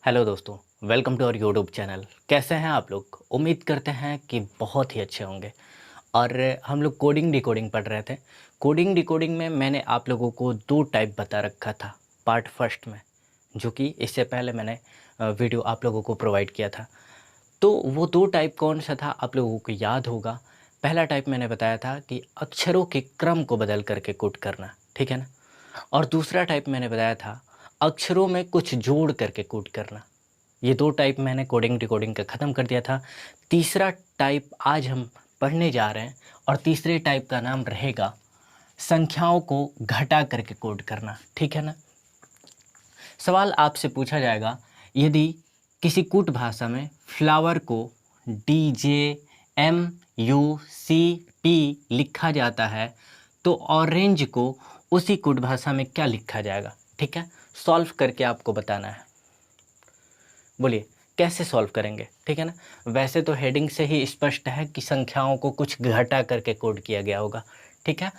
Hello दोस्तों, welcome to our YouTube channel. कैसे हैं आप लोग? उम्मीद करते हैं कि बहुत ही अच्छे होंगे। और हम लोग कोडिंग डिकोडिंग पढ़ रहे थे। कोडिंग डिकोडिंग में मैंने आप लोगों को दो टाइप बता रखा था पार्ट फर्स्ट में, जो कि इससे पहले मैंने वीडियो आप लोगों को प्रोवाइड किया था। तो वो दो टाइप कौन सा था आप लोगों को याद होगा। पहला टाइप मैंने बताया था कि अक्षरों के क्रम को बदल करके कोड करना, ठीक है ना। और दूसरा टाइप मैंने बताया था अक्षरों में कुछ जोड़ करके कोड करना। ये दो टाइप मैंने कोडिंग डिकोडिंग का ख़त्म कर दिया था। तीसरा टाइप आज हम पढ़ने जा रहे हैं और तीसरे टाइप का नाम रहेगा संख्याओं को घटा करके कोड करना, ठीक है ना। सवाल आपसे पूछा जाएगा, यदि किसी कूट भाषा में फ्लावर को DJMUCP लिखा जाता है तो ऑरेंज को उसी कूट भाषा में क्या लिखा जाएगा, ठीक है। सॉल्व करके आपको बताना है। बोलिए कैसे सॉल्व करेंगे, ठीक है ना। वैसे तो हेडिंग से ही स्पष्ट है कि संख्याओं को कुछ घटा करके कोड किया गया होगा, ठीक है।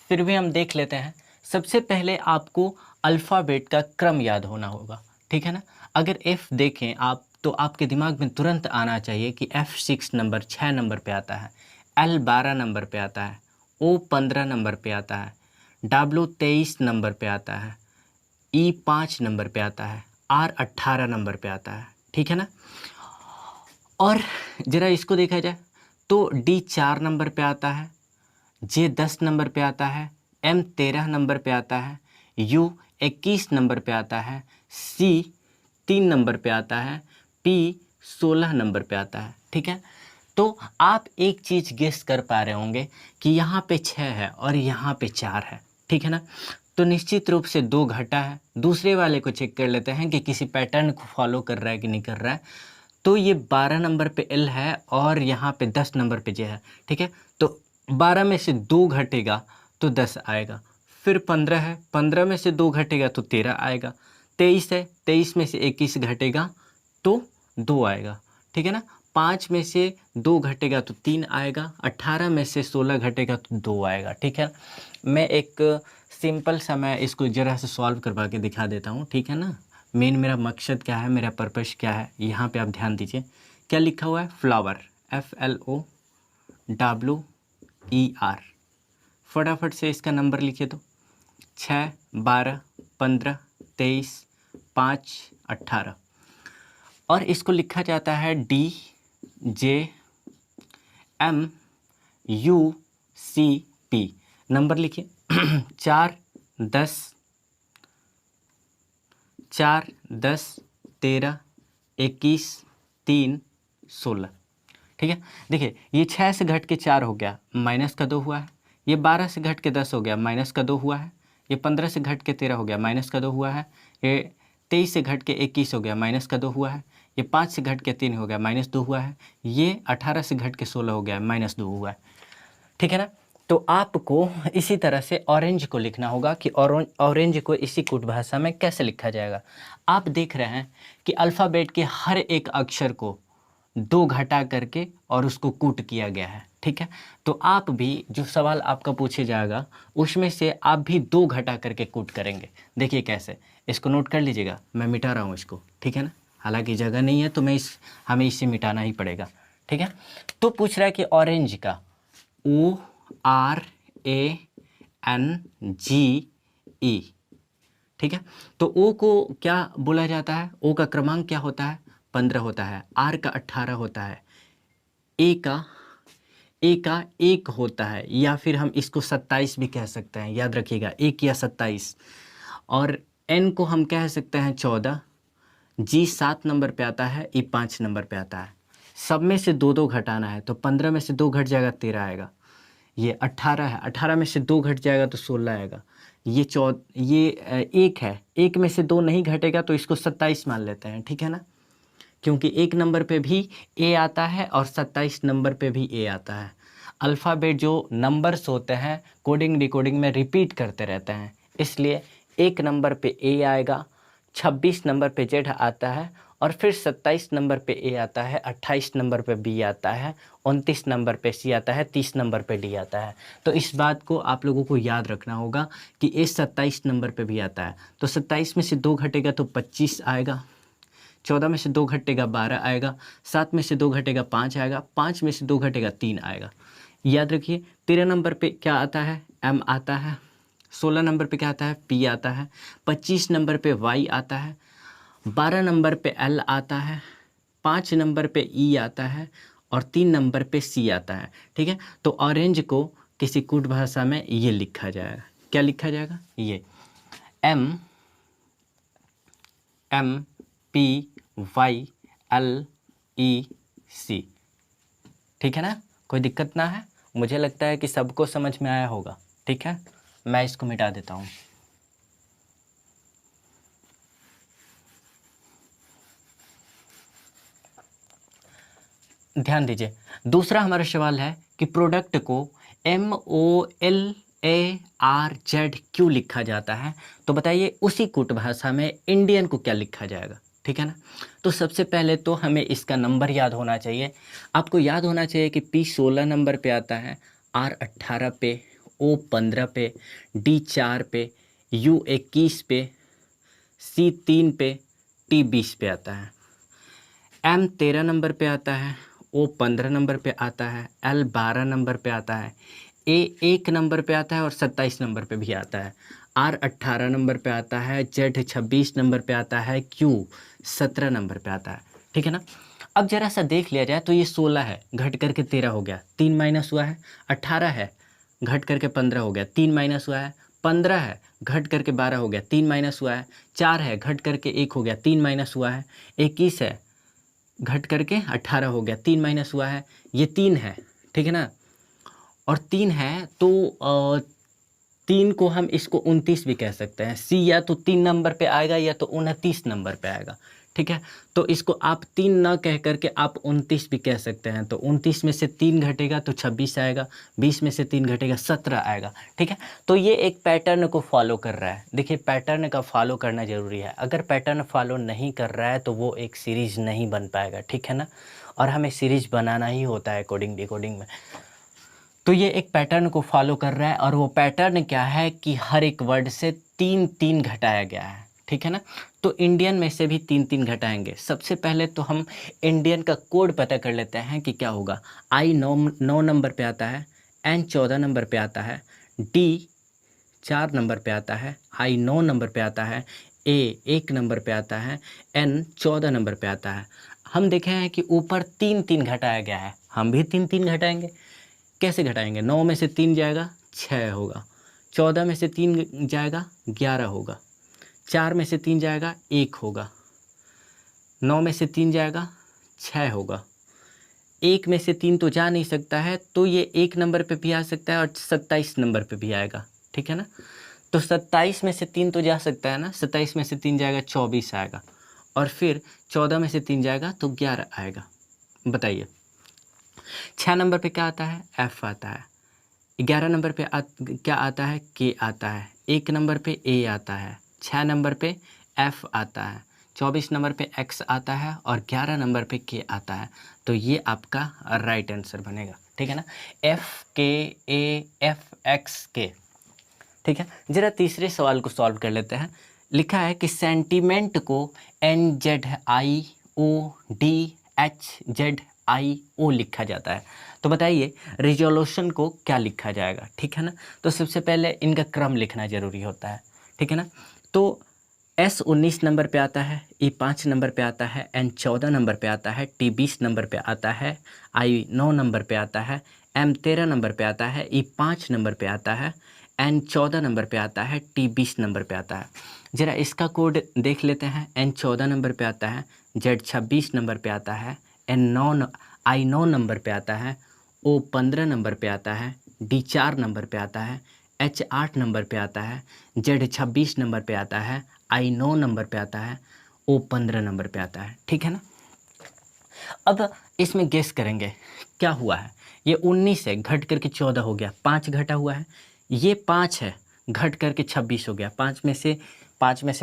फिर भी हम देख लेते हैं। सबसे पहले आपको अल्फ़ाबेट का क्रम याद होना होगा, ठीक है ना। अगर F देखें आप तो आपके दिमाग में तुरंत आना चाहिए कि F6 नंबर 6 नंबर पे आता है, L 12 नंबर पे आता है, O 15 नंबर पे आता है, W 23 नंबर पे आता है, E 5 नंबर पे आता है, R 18 नंबर पे आता है, ठीक है ना। और ज़रा इसको देखा जाए तो D 4 नंबर पे आता है, J 10 नंबर पे आता है, M 13 नंबर पे आता है, U 21 नंबर पे आता है, C 3 नंबर पे आता है, P 16 नंबर पे आता है, ठीक है। तो आप एक चीज़ गेस कर पा रहे होंगे कि यहाँ पे 6 है और यहाँ पे 4 है, ठीक है ना। तो निश्चित रूप से 2 घटा है। दूसरे वाले को चेक कर लेते हैं कि किसी पैटर्न को फॉलो कर रहा है कि नहीं कर रहा है। तो ये 12 नंबर पे L है और यहाँ पे 10 नंबर पे J है, ठीक है। तो 12 में से 2 घटेगा तो 10 आएगा। फिर 15 है, 15 में से 2 घटेगा तो 13 आएगा। 23 है, 23 में से 21 घटेगा तो 2 आएगा, ठीक है ना। 5 में से 2 घटेगा तो 3 आएगा। 18 में से 16 घटेगा तो 2 आएगा, ठीक है। मैं एक सिंपल सा मैं इसको ज़रा से सॉल्व करवा के दिखा देता हूँ, ठीक है ना। मेन मेरा मकसद क्या है, मेरा पर्पस क्या है, यहाँ पे आप ध्यान दीजिए। क्या लिखा हुआ है? Flower, FLOWER। फटाफट से इसका नंबर लिखिए तो 6, 12, 15, 23, 5, 18। और इसको लिखा जाता है DJMUCP। नंबर लिखिए 4, 10, 13, 21, 3, 16, ठीक है। देखिए ये 6 से घट के 4 हो गया, माइनस का 2 हुआ है। ये 12 से घट के 10 हो गया, माइनस का 2 हुआ है। ये 15 से घट के 13 हो गया, माइनस का 2 हुआ है। ये 23 से घट के 21 हो गया, माइनस का 2 हुआ है। ये 5 से घट के 3 हो गया, माइनस 2 हुआ है। ये 18 से घट के 16 हो गया, माइनस 2 हुआ है, ठीक है ना। तो आपको इसी तरह से ऑरेंज को लिखना होगा कि ऑरेंज को इसी कूट भाषा में कैसे लिखा जाएगा। आप देख रहे हैं कि अल्फ़ाबेट के हर एक अक्षर को 2 घटा करके और उसको कूट किया गया है, ठीक है। तो आप भी जो सवाल आपका पूछे जाएगा उसमें से आप भी 2 घटा करके कूट करेंगे। देखिए कैसे, इसको नोट कर लीजिएगा। मैं मिटा रहा हूँ इसको, ठीक है ना। हालांकि जगह नहीं है तो हमें इसे मिटाना ही पड़ेगा, ठीक है। तो पूछ रहा है कि ऑरेंज का ORANGE, ठीक है। तो ओ को क्या बोला जाता है? ओ का क्रमांक क्या होता है? 15 होता है। आर का 18 होता है। ए का 1 होता है, या फिर हम इसको 27 भी कह सकते हैं, याद रखिएगा 1 या 27। और एन को हम कह सकते हैं 14। जी 7 नंबर पे आता है, ई 5 नंबर पे आता है। सब में से 2-2 घटाना है तो 15 में से 2 घट जाएगा 13 आएगा। ये 18 है, 18 में से 2 घट जाएगा तो 16 आएगा। ये 1 है, 1 में से 2 नहीं घटेगा तो इसको 27 मान लेते हैं, ठीक है ना। क्योंकि 1 नंबर पे भी ए आता है और 27 नंबर पे भी ए आता है। अल्फ़ाबेट जो नंबर्स होते हैं कोडिंग डिकोडिंग में रिपीट करते रहते हैं, इसलिए 1 नंबर पे ए आएगा, 26 नंबर पे जेड आता है और फिर 27 नंबर पे ए आता है, 28 नंबर पे बी आता है, 29 नंबर पे सी आता है, 30 नंबर पे डी आता है। तो इस बात को आप लोगों को याद रखना होगा कि ए 27 नंबर पे भी आता है। तो 27 में से 2 घटेगा तो 25 आएगा। 14 में से 2 घटेगा 12 आएगा, 7 में से 2 घटेगा 5 आएगा, 5 में से 2 घटेगा 3 आएगा। याद रखिए 13 नंबर पे क्या आता है, M आता है, 16 नंबर पे क्या आता है, P आता है, 25 नंबर पे Y आता है, 12 नंबर पे L आता है, 5 नंबर पे E आता है और 3 नंबर पे C आता है। ठीक है, तो ऑरेंज को किसी कूट भाषा में ये लिखा जाएगा, क्या लिखा जाएगा, ये M P Y L E C। ठीक है ना, कोई दिक्कत ना है। मुझे लगता है कि सबको समझ में आया होगा। ठीक है, मैं इसको मिटा देता हूँ। ध्यान दीजिए, दूसरा हमारा सवाल है कि प्रोडक्ट को MOLARZ क्यों लिखा जाता है। तो बताइए उसी कूट भाषा में इंडियन को क्या लिखा जाएगा। ठीक है ना, तो सबसे पहले तो हमें इसका नंबर याद होना चाहिए। आपको याद होना चाहिए कि P 16 नंबर पे आता है, R 18 पे, O 15 पे, D 4 पे, U 21 पे, C 3 पे, T 20 पे आता है, M 13 नंबर पे आता है, O 15 नंबर पे आता है, L 12 नंबर पे आता है, A 1 नंबर पे आता है और 27 नंबर पे भी आता है, R 18 नंबर पे आता है, Z 26 नंबर पे आता है, Q 17 नंबर पे आता है। ठीक है ना, अब जरा सा देख लिया जाए तो ये 16 है, घट करके 13 हो गया, 3 माइनस हुआ है, 18 है, घट करके 15 हो गया, 3 माइनस हुआ है, 15 है, घट करके 12 हो गया, 3 माइनस हुआ है, 4 है, घट करके 1 हो गया, 3 माइनस हुआ है, 21 है, घट करके 18 हो गया, 3 माइनस हुआ है, ये 3 है। ठीक है ना, और 3 है तो 3 को हम इसको 29 भी कह सकते हैं। C या तो 3 नंबर पे आएगा या तो 29 नंबर पे आएगा। ठीक है, तो इसको आप 3 ना कह करके आप 29 भी कह सकते हैं। तो 29 में से 3 घटेगा तो 26 आएगा, 20 में से 3 घटेगा 17 आएगा। ठीक है, तो ये एक पैटर्न को फॉलो कर रहा है। देखिए पैटर्न का फॉलो करना ज़रूरी है, अगर पैटर्न फॉलो नहीं कर रहा है तो वो एक सीरीज़ नहीं बन पाएगा। ठीक है ना, और हमें सीरीज़ बनाना ही होता है कोडिंग डिकोडिंग में। तो ये एक पैटर्न को फॉलो कर रहा है और वो पैटर्न क्या है कि हर एक वर्ड से 3-3 घटाया गया है। ठीक है ना, तो इंडियन में से भी 3-3 घटाएंगे। सबसे पहले तो हम इंडियन का कोड पता कर लेते हैं कि क्या होगा। I 9 नंबर पे आता है, N 14 नंबर पे आता है, D 4 नंबर पे आता है, I 9 नंबर पे आता है, A 1 नंबर पे आता है, N 14 नंबर पे आता है। हम देखे हैं कि ऊपर 3-3 घटाया गया है, हम भी 3-3 घटाएंगे। कैसे घटाएंगे, 9 में से 3 जाएगा 6 होगा, 14 में से 3 जाएगा 11 होगा, 4 में से 3 जाएगा 1 होगा, 9 में से 3 जाएगा 6 होगा, 1 में से 3 तो जा नहीं सकता है, तो ये 1 नंबर पे भी आ सकता है और 27 नंबर पे भी आएगा। ठीक है ना, तो 27 में से 3 तो जा सकता है ना, 27 में से 3 जाएगा 24 आएगा, और फिर 14 में से 3 जाएगा तो 11 आएगा। बताइए 6 नंबर पे क्या आता है, F आता है, 11 नंबर पे क्या आता है, K आता है, 1 नंबर पे A आता है, 6 नंबर पे F आता है, 24 नंबर पे X आता है और 11 नंबर पे K आता है। तो ये आपका राइट आंसर बनेगा। ठीक है ना, FKAFXK। ठीक है, जरा तीसरे सवाल को सॉल्व कर लेते हैं। लिखा है कि सेंटीमेंट को NZIODHZIO लिखा जाता है। तो बताइए रिजोल्यूशन को क्या लिखा जाएगा। ठीक है ना, तो सबसे पहले इनका क्रम लिखना ज़रूरी होता है। ठीक है ना, तो S 19 नंबर पे आता है, E 5 नंबर पे आता है, N 14 नंबर पे आता है, T 20 नंबर पे आता है, I 9 नंबर पे आता है, M 13 नंबर पे आता है, E 5 नंबर पे आता है, N 14 नंबर पे आता है, T 20 नंबर पे आता है। ज़रा इसका कोड देख लेते हैं। N 14 नंबर पे आता है, Z 26 नंबर पे आता है, I 9 नंबर पे आता है, O 15 नंबर पे आता है, D 4 नंबर पे आता है, H 8 नंबर पे आता है, Z 26 नंबर पे आता है, I 9 नंबर पे आता है, O 15 नंबर पे आता है। ठीक है ना, अब इसमें गेस करेंगे क्या हुआ है। ये 19 है, घट करके 14 हो गया, 5 घटा हुआ है। ये 5 है, घट करके 26 हो गया, 5 में से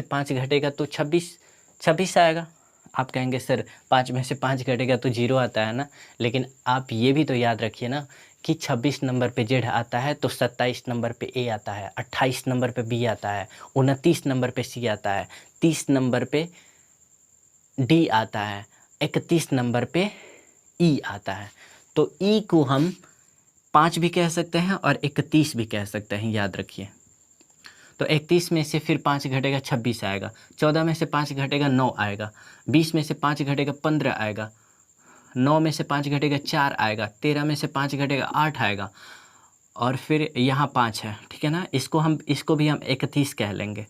5 घटेगा तो 26 आएगा। आप कहेंगे सर 5 में से 5 घटेगा तो 0 आता है ना, लेकिन आप ये भी तो याद रखिए ना कि 26 नंबर पे Z आता है तो 27 नंबर पे A आता है, 28 नंबर पे B आता है, 29 नंबर पे C आता है, 30 नंबर पे डी आता है, 31 नंबर पे ई आता है। तो ई को हम 5 भी कह सकते हैं और 31 भी कह सकते हैं, याद रखिए। तो 31 में से फिर 5 घटेगा 26 आएगा, 14 में से 5 घटेगा 9 आएगा, 20 में से 5 घटेगा 15 आएगा, 9 में से 5 घटेगा 4 आएगा, 13 में से 5 घटेगा 8 आएगा, और फिर यहाँ 5 है, ठीक है ना। इसको भी हम 31 कह लेंगे।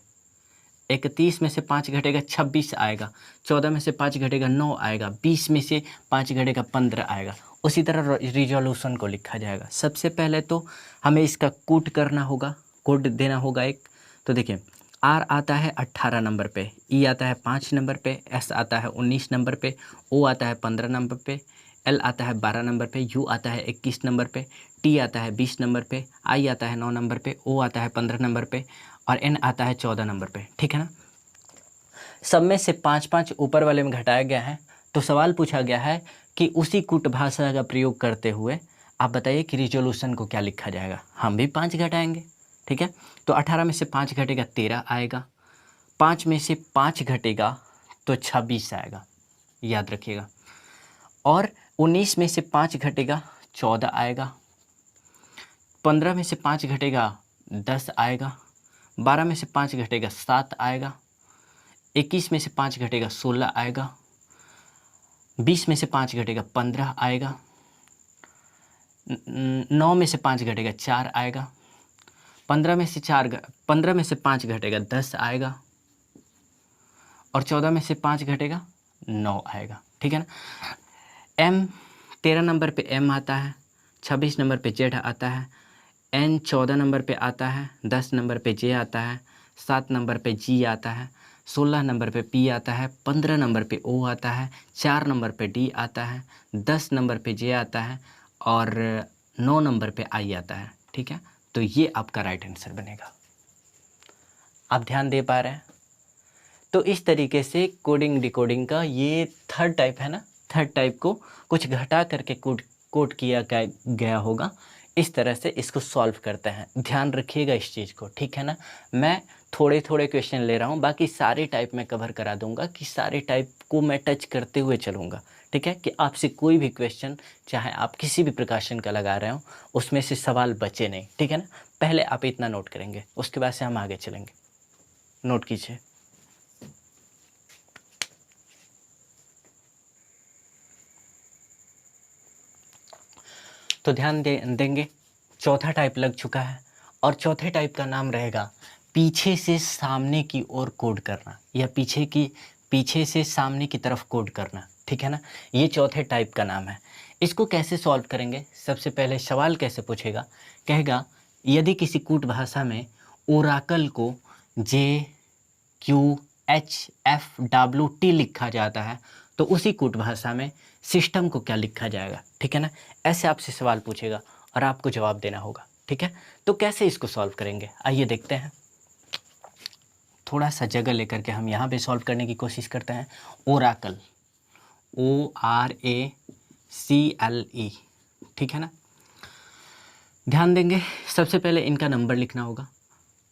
31 में से 5 घटेगा 26 आएगा, 14 में से 5 घटेगा 9 आएगा, 20 में से 5 घटेगा 15 आएगा। उसी तरह रिजोल्यूशन को लिखा जाएगा। सबसे पहले तो हमें इसका कूट करना होगा, कोड देना होगा एक। तो देखिए, आर आता है 18 नंबर पे, ई आता है 5 नंबर पे, एस आता है 19 नंबर पे, ओ आता है 15 नंबर पे, एल आता है 12 नंबर पे, यू आता है 21 नंबर पे, टी आता है 20 नंबर पे, आई आता है 9 नंबर पे, ओ आता है 15 नंबर पे, और एन आता है 14 नंबर पे, ठीक है ना। सब में से 5-5 ऊपर वाले में घटाया गया है। तो सवाल पूछा गया है कि उसी कूट भाषा का प्रयोग करते हुए आप बताइए कि रिजोल्यूशन को क्या लिखा जाएगा। हम भी 5 घटाएंगे, ठीक है। तो 18 में से 5 घटेगा 13 आएगा, 5 में से 5 घटेगा तो 26 आएगा, याद रखिएगा। और 19 में से 5 घटेगा 14 आएगा, 15 में से 5 घटेगा 10 आएगा, 12 में से 5 घटेगा 7 आएगा, 21 में से 5 घटेगा 16 आएगा, 20 में से 5 घटेगा 15 आएगा, 9 में से 5 घटेगा 4 आएगा, 15 में से 5 घटेगा 10 आएगा, और 14 में से 5 घटेगा 9 आएगा, ठीक है ना। एम 13 नंबर पे एम आता है, 26 नंबर पे जेड आता है, एन 14 नंबर पे आता है, 10 नंबर पे जे आता है, 7 नंबर पे जी आता है, 16 नंबर पे पी आता है, 15 नंबर पे ओ आता है, 4 नंबर पे डी आता है, 10 नंबर पे जे आता है, और 9 नंबर पे आई आता है, ठीक है। तो ये आपका राइट आंसर बनेगा। आप ध्यान दे पा रहे हैं? तो इस तरीके से कोडिंग डिकोडिंग का ये थर्ड टाइप है ना, थर्ड टाइप को कुछ घटा करके कोड किया गया होगा। इस तरह से इसको सॉल्व करते हैं। ध्यान रखिएगा इस चीज़ को, ठीक है ना। मैं थोड़े थोड़े क्वेश्चन ले रहा हूँ, बाकी सारे टाइप मैं कवर करा दूंगा, कि सारे टाइप को मैं टच करते हुए चलूँगा, ठीक है। कि आपसे कोई भी क्वेश्चन, चाहे आप किसी भी प्रकाशन का लगा रहे हो, उसमें से सवाल बचे नहीं, ठीक है ना। पहले आप इतना नोट करेंगे, उसके बाद से हम आगे चलेंगे। नोट कीजिए। तो ध्यान देंगे, चौथा टाइप लग चुका है, और चौथे टाइप का नाम रहेगा पीछे से सामने की ओर कोड करना, या पीछे से सामने की तरफ कोड करना, ठीक है ना। ये चौथे टाइप का नाम है। इसको कैसे सॉल्व करेंगे? सबसे पहले सवाल कैसे पूछेगा? कहेगा यदि किसी कूट भाषा में ओराकल को JQHFWT लिखा जाता है, तो उसी कूट भाषा में सिस्टम को क्या लिखा जाएगा, ठीक है ना। ऐसे आपसे सवाल पूछेगा और आपको जवाब देना होगा, ठीक है। तो कैसे इसको सॉल्व करेंगे, आइए देखते हैं। थोड़ा सा जगह लेकर के हम यहाँ पे सॉल्व करने की कोशिश करते हैं। ओराकल, ORACLE, ठीक है ना। ध्यान देंगे, सबसे पहले इनका नंबर लिखना होगा।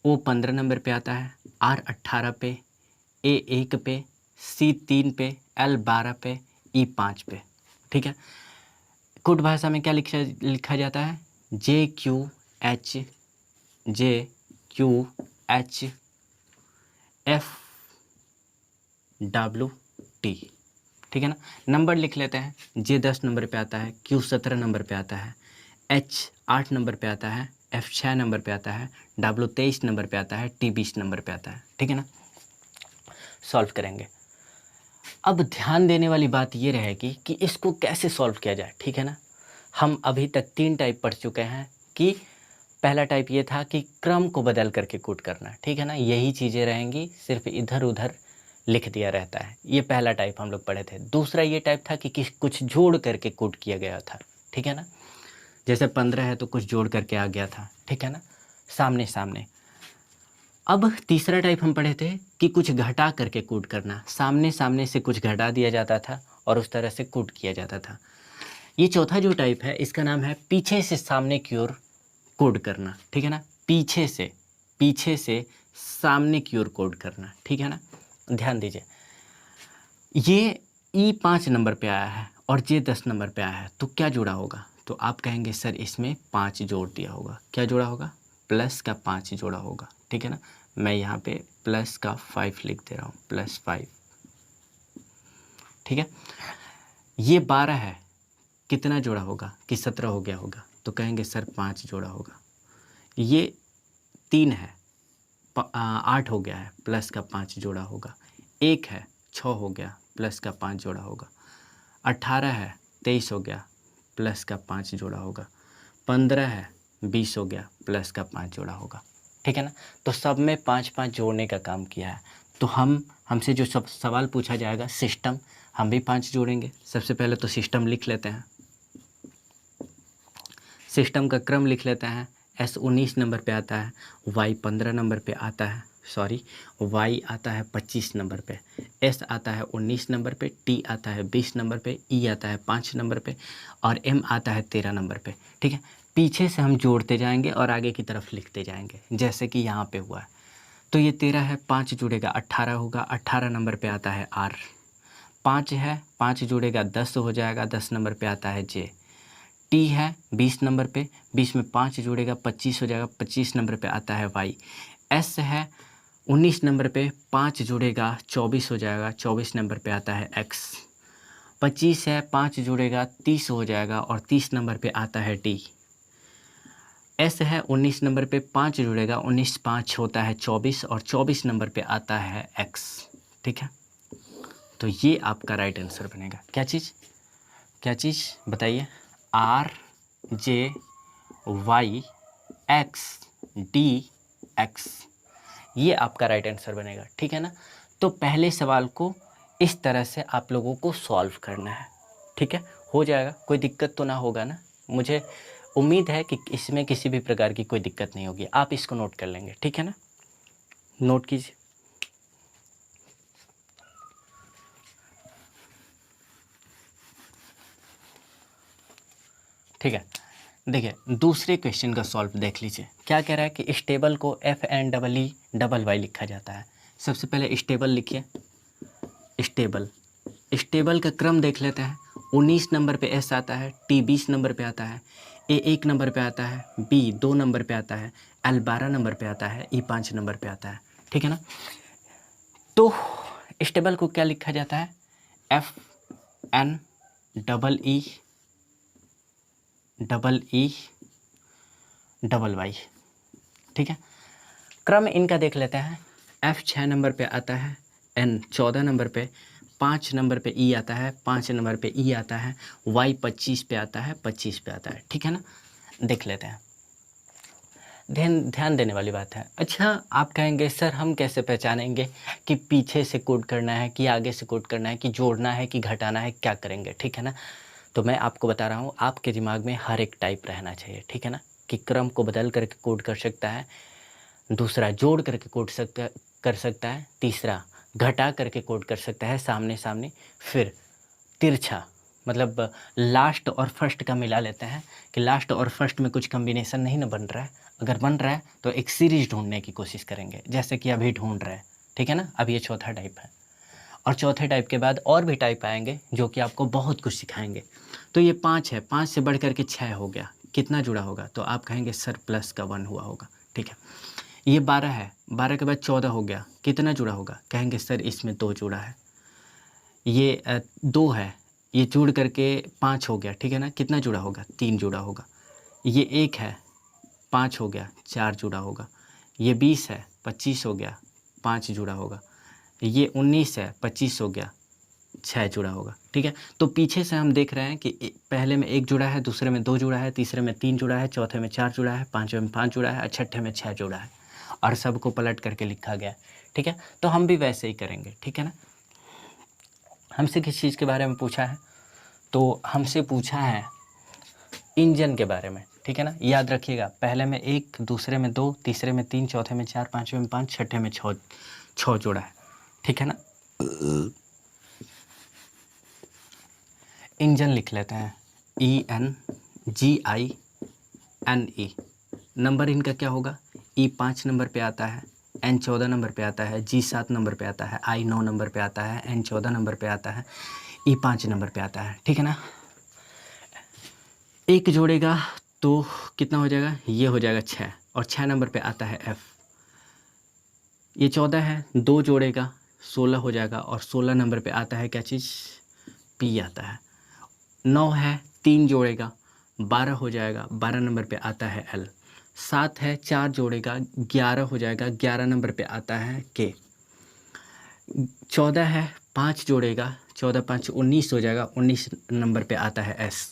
O 15 नंबर पे आता है, R 18 पे, A 1 पे, C 3 पे, L 12 पे, E 5 पे, ठीक है। कूट भाषा में क्या लिखा जाता है? JQHFWT, ठीक है ना। नंबर लिख लेते हैं। J 10 नंबर पे आता है, Q 17 नंबर पे आता है, H 8 नंबर पे आता है, F 6 नंबर पे आता है, W 23 नंबर पे आता है, T 20 नंबर पे आता है, ठीक है ना। सॉल्व करेंगे। अब ध्यान देने वाली बात ये रहेगी कि इसको कैसे सॉल्व किया जाए, ठीक है ना। हम अभी तक 3 टाइप पढ़ चुके हैं। कि पहला टाइप ये था कि क्रम को बदल करके कूट करना, ठीक है ना। यही चीज़ें रहेंगी, सिर्फ इधर उधर लिख दिया रहता है। ये पहला टाइप हम लोग पढ़े थे। दूसरा ये टाइप था कि कुछ जोड़ करके कूट किया गया था, ठीक है ना। जैसे 15 है तो कुछ जोड़ करके आ गया था, ठीक है ना, सामने सामने। अब तीसरा टाइप हम पढ़े थे कि कुछ घटा करके कूट करना, सामने सामने से कुछ घटा दिया जाता था और उस तरह से कूट किया जाता था। ये चौथा जो टाइप है, इसका नाम है पीछे से सामने की ओर कोड करना, ठीक है ना। पीछे से सामने की ओर कोड करना, ठीक है ना। ध्यान दीजिए, ये ई 5 नंबर पे आया है और जे 10 नंबर पे आया है, तो क्या जोड़ा होगा? तो आप कहेंगे सर इसमें 5 जोड़ दिया होगा। क्या जोड़ा होगा? प्लस का 5 जोड़ा होगा, ठीक है ना। मैं यहाँ पे प्लस का 5 लिख दे रहा हूँ, +5, ठीक है। ये 12 है, कितना जोड़ा होगा कि 17 हो गया होगा? तो कहेंगे सर 5 जोड़ा होगा। ये 3 है, 8 हो गया है, प्लस का 5 जोड़ा होगा। 1 है, 6 हो गया, प्लस का 5 जोड़ा होगा। 18 है, 23 हो गया, प्लस का 5 जोड़ा होगा। 15 है, 20 हो गया, प्लस का 5 जोड़ा होगा, ठीक है ना। तो सब में 5-5 जोड़ने का काम किया है। तो हमसे जो सब सवाल पूछा जाएगा सिस्टम, हम भी 5 जोड़ेंगे। सबसे पहले तो सिस्टम लिख लेते हैं, सिस्टम का क्रम लिख लेते हैं। S 19 नंबर पे आता है, Y 15 नंबर पे आता है, Y आता है 25 नंबर पे, S आता है 19 नंबर पे, T आता है 20 नंबर पे, E आता है 5 नंबर पे और M आता है 13 नंबर पे, ठीक है। पीछे से हम जोड़ते जाएंगे और आगे की तरफ लिखते जाएंगे, जैसे कि यहाँ पे हुआ है। तो ये 13 है, 5 जुड़ेगा 18 होगा, 18 नंबर पे आता है R। 5 है, 5 जुड़ेगा 10 हो जाएगा, 10 नंबर पे आता है J। T है 20 नंबर पे, 20 में 5 जोड़ेगा 25 हो जाएगा, 25 नंबर पे आता है Y। S है 19 नंबर पे, 5 जोड़ेगा 24 हो जाएगा, 24 नंबर पे आता है X। 25 है, 5 जोड़ेगा 30 हो जाएगा और 30 नंबर पे आता है D। S है 19 नंबर पे, 5 जुड़ेगा, 19 5 होता है 24 और 24 नंबर पे आता है X, ठीक है। तो ये आपका राइट आंसर बनेगा। क्या चीज़ बताइए? RJYXDX, ये आपका राइट आंसर बनेगा, ठीक है ना। तो पहले सवाल को इस तरह से आप लोगों को सॉल्व करना है, ठीक है। हो जाएगा, कोई दिक्कत तो ना होगा ना? मुझे उम्मीद है कि इसमें किसी भी प्रकार की कोई दिक्कत नहीं होगी। आप इसको नोट कर लेंगे, ठीक है ना। नोट कीजिए। ठीक है, देखिए दूसरे क्वेश्चन का सॉल्व देख लीजिए। क्या कह रहा है कि स्टेबल को FNEEY लिखा जाता है। सबसे पहले स्टेबल लिखिए। स्टेबल का क्रम देख लेते हैं। 19 नंबर पे S आता है, T 20 नंबर पे आता है, A 1 नंबर पे आता है, B 2 नंबर पे आता है, L 12 नंबर पे आता है, E 5 नंबर पे आता है, ठीक है ना। तो स्टेबल को क्या लिखा जाता है? FNEEY, ठीक है। क्रम इनका देख लेते हैं। F 6 नंबर पे आता है, N 14 नंबर पे, 5 नंबर पे E आता है, 5 नंबर पे E आता है, Y 25 पे आता है, 25 पे आता है, ठीक है ना। देख लेते हैं। ध्यान देने वाली बात है। अच्छा, आप कहेंगे सर हम कैसे पहचानेंगे कि पीछे से कोड करना है कि आगे से कोड करना है कि जोड़ना है कि घटाना है, क्या करेंगे, ठीक है ना। तो मैं आपको बता रहा हूँ, आपके दिमाग में हर एक टाइप रहना चाहिए, ठीक है ना। कि क्रम को बदल करके कोड कर सकता है, दूसरा जोड़ करके कोड कर सकता है, तीसरा घटा करके कोड कर सकता है सामने सामने, फिर तिरछा मतलब लास्ट और फर्स्ट का मिला लेते हैं कि लास्ट और फर्स्ट में कुछ कम्बिनेशन नहीं ना बन रहा है। अगर बन रहा है तो एक सीरीज ढूंढने की कोशिश करेंगे, जैसे कि अभी ढूंढ रहे हैं, ठीक है ना। अब ये चौथा टाइप है और चौथे टाइप के बाद और भी टाइप आएंगे जो कि आपको बहुत कुछ सिखाएंगे। तो ये 5 है, 5 से बढ़ करके 6 हो गया, कितना जुड़ा होगा? तो आप कहेंगे सर प्लस का 1 हुआ होगा, ठीक है। ये 12 है, 12 के बाद 14 हो गया, कितना जुड़ा होगा? कहेंगे सर इसमें 2 जुड़ा है। ये 2 है, ये जुड़ करके 5 हो गया, ठीक है ना। कितना जुड़ा होगा? 3 जुड़ा होगा। ये 1 है, 5 हो गया, 4 जुड़ा होगा। ये 20 है, 25 हो गया, 5 जुड़ा होगा। ये 19 है, 25 हो गया, 6 जुड़ा होगा, ठीक है। तो पीछे से हम देख रहे हैं कि पहले में 1 जुड़ा है, दूसरे में 2 जुड़ा है, तीसरे में 3 जुड़ा है, चौथे में 4 जुड़ा है, पाँचवें में 5 जुड़ा है और छठे में 6 जुड़ा है और सबको पलट करके लिखा गया, ठीक है। तो हम भी वैसे ही करेंगे, ठीक है ना। हमसे किस चीज़ के बारे में पूछा है? तो हमसे पूछा है इंजन के बारे में, ठीक है ना। याद रखिएगा, पहले में 1, दूसरे में 2, तीसरे में 3, चौथे में 4, पाँचवें में 5, छठे में 6 जोड़ा है, ठीक है ना। इंजन लिख लेते हैं, ENGINE। नंबर इनका क्या होगा? E 5 नंबर पे आता है, N 14 नंबर पे आता है, G 7 नंबर पे आता है, I 9 नंबर पे आता है, N 14 नंबर पे आता है, E 5 नंबर पे आता है, ठीक है ना। एक जोड़ेगा तो कितना हो जाएगा, ये हो जाएगा 6, और 6 नंबर पे आता है F। ये 14 है, 2 जोड़ेगा 16 हो जाएगा, और 16 नंबर पे आता है क्या चीज़, P आता है। 9 है, 3 जोड़ेगा 12 हो जाएगा, 12 नंबर पे आता है L। 7 है, 4 जोड़ेगा 11 हो जाएगा, 11 नंबर पे आता है K। 14 है, 5 जोड़ेगा 14 5 19 हो जाएगा, 19 नंबर पे आता है S।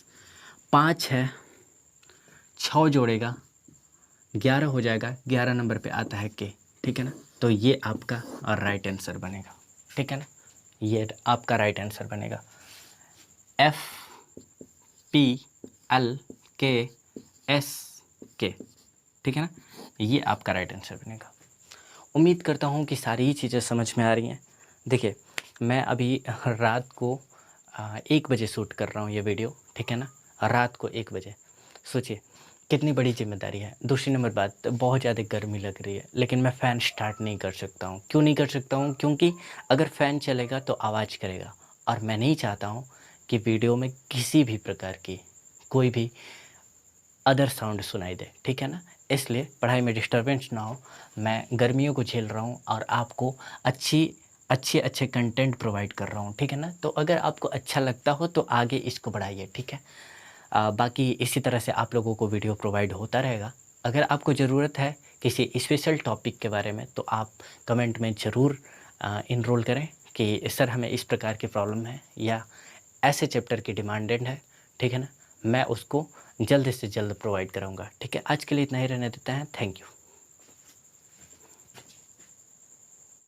5 है, 6 जोड़ेगा 11 हो जाएगा, 11 नंबर पे आता है K, ठीक है ना। तो ये आपका राइट आंसर बनेगा, ठीक है ना, ये आपका राइट आंसर बनेगा F P L K S K, ठीक है ना, ये आपका राइट आंसर बनेगा। उम्मीद करता हूँ कि सारी ही चीज़ें समझ में आ रही हैं। देखिए, मैं अभी रात को 1 बजे शूट कर रहा हूँ ये वीडियो, ठीक है ना, रात को 1 बजे। सोचिए कितनी बड़ी जिम्मेदारी है। दूसरी नंबर बात, बहुत ज़्यादा गर्मी लग रही है, लेकिन मैं फ़ैन स्टार्ट नहीं कर सकता हूँ। क्यों नहीं कर सकता हूँ, क्योंकि अगर फ़ैन चलेगा तो आवाज़ करेगा, और मैं नहीं चाहता हूँ कि वीडियो में किसी भी प्रकार की कोई भी अदर साउंड सुनाई दे, ठीक है ना। इसलिए पढ़ाई में डिस्टर्बेंस ना हो, मैं गर्मियों को झेल रहा हूँ और आपको अच्छे कंटेंट प्रोवाइड कर रहा हूँ, ठीक है ना। तो अगर आपको अच्छा लगता हो तो आगे इसको बढ़ाइए, ठीक है। बाकी इसी तरह से आप लोगों को वीडियो प्रोवाइड होता रहेगा। अगर आपको ज़रूरत है किसी स्पेशल टॉपिक के बारे में तो आप कमेंट में ज़रूर इनरोल करें कि सर हमें इस प्रकार की प्रॉब्लम है या ऐसे चैप्टर की डिमांडेड है, ठीक है ना। मैं उसको जल्द से जल्द प्रोवाइड कराऊंगा, ठीक है। आज के लिए इतना ही रहने देते हैं। Thank you.